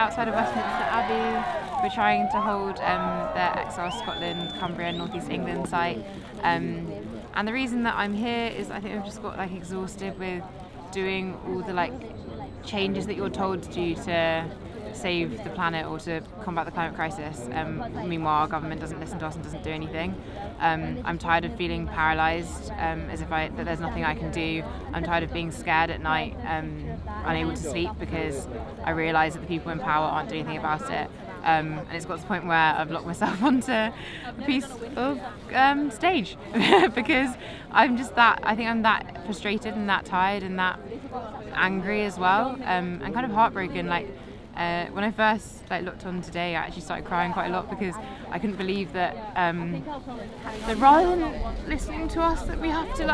outside of Westminster Abbey. We're trying to hold the Exile Scotland, Cumbria, North East England site. And the reason that I'm here is I think I've just got exhausted with doing all the changes that you're told to do to save the planet or to combat the climate crisis. Meanwhile, our government doesn't listen to us and doesn't do anything. I'm tired of feeling paralysed, as if that there's nothing I can do. I'm tired of being scared at night, unable to sleep because I realise that the people in power aren't doing anything about it. And it's got to the point where I've locked myself onto a piece of stage because I think I'm that frustrated and that tired and that angry as well, and kind of heartbroken. When I first looked on today, I actually started crying quite a lot because I couldn't believe that rather than listening to us, that we have to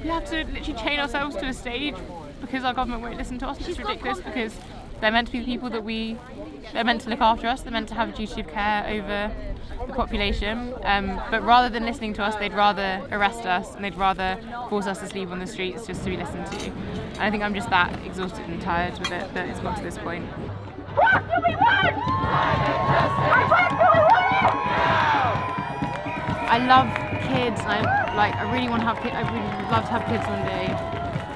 literally chain ourselves to a stage because our government won't listen to us. It's ridiculous because they're meant to be the people that they're meant to look after us. They're meant to have a duty of care over the population. But rather than listening to us, they'd rather arrest us and they'd rather force us to sleep on the streets just to be listened to. And I think I'm just that exhausted and tired with it that it's got to this point. What do we want? What do we want? I love kids. I really want to have kids. I really would love to have kids one day.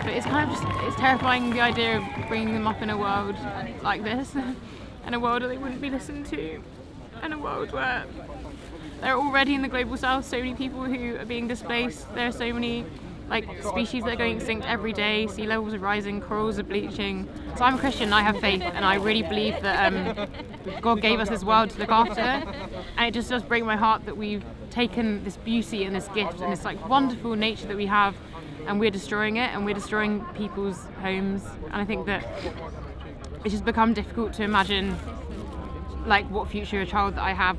But it's kind of it's terrifying, the idea of bringing them up in a world like this, in a world where they wouldn't be listened to, in a world where there are already in the global south so many people who are being displaced. There are so many species that are going extinct every day. Sea levels are rising, corals are bleaching. So I'm a Christian and I have faith, and I really believe that God gave us this world to look after, and it just does break my heart that we've taken this beauty and this gift and this wonderful nature that we have, and we're destroying it, and we're destroying people's homes. And I think that it's just become difficult to imagine what future a child that I have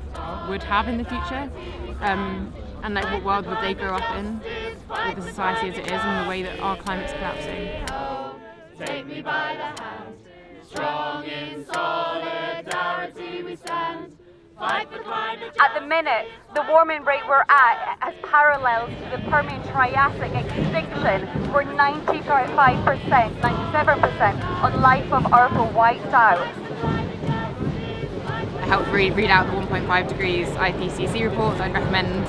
would have in the future, and what world would they grow up in with the society as it is and the way that our climate's collapsing. Take me by the hand, strong in solidarity we stand. Fight for climate. At the minute, the warming rate we're at has parallels to the Permian Triassic extinction, where 95%, 97% on life of Earth were wiped out. I helped read out the 1.5 degrees IPCC report, so I'd recommend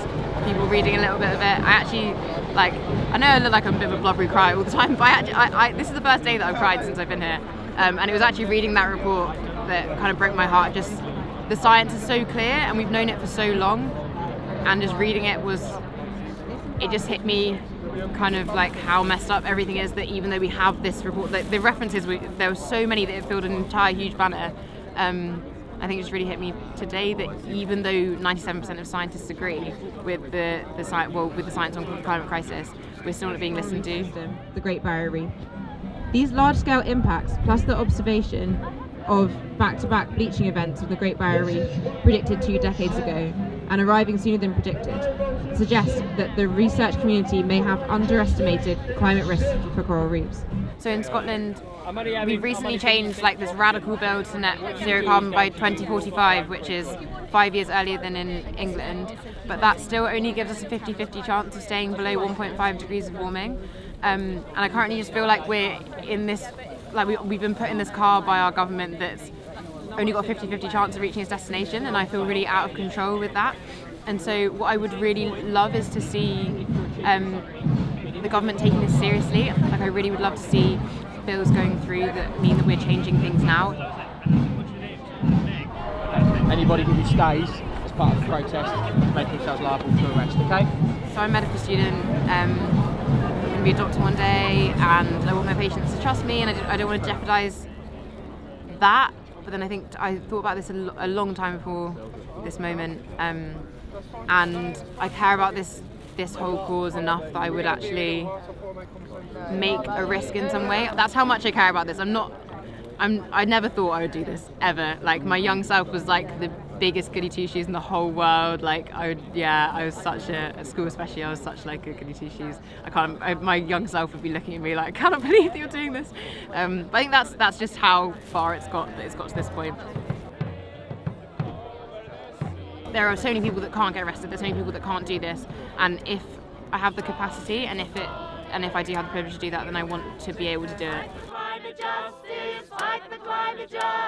people reading a little bit of it. I actually, I know I look like I'm a bit of a blubbery cry all the time, but this is the first day that I've cried since I've been here. And it was actually reading that report that kind of broke my heart. Just the science is so clear and we've known it for so long, and just reading it just hit me kind of how messed up everything is, that even though we have this report, the references, there were so many that it filled an entire huge banner. I think it just really hit me today that even though 97% of scientists agree with the science on the climate crisis, we're still not being listened to. The Great Barrier Reef. These large-scale impacts, plus the observation of back-to-back bleaching events of the Great Barrier Reef predicted 2 decades ago, and arriving sooner than predicted, suggest that the research community may have underestimated climate risks for coral reefs. So in Scotland, we've recently changed this radical bill to net zero carbon by 2045, which is 5 years earlier than in England, but that still only gives us a 50-50 chance of staying below 1.5 degrees of warming. And I currently just feel like we're in this, we've been put in this car by our government that's only got a 50-50 chance of reaching its destination, and I feel really out of control with that. And so what I would really love is to see the government taking this seriously. I really would love to see bills going through that mean that we're changing things now. Anybody who stays as part of the protest make themselves liable to arrest, okay? So I'm a medical student, I'm going to be a doctor one day, and I want my patients to trust me, and I don't want to jeopardise that. But then I thought about this a long time before this moment, and I care about this whole cause enough that I would actually make a risk in some way. That's how much I care about this. I never thought I would do this ever. My young self was the biggest goody two shoes in the whole world. I was such at school especially, I was such a goody two shoes. My young self would be looking at me I cannot believe that you're doing this. But I think that's just how far it's got to this point. There are so many people that can't get arrested. There's so many people that can't do this. And if I have the capacity, and if I do have the privilege to do that, then I want to be able to do it. Climate justice, fight for climate justice.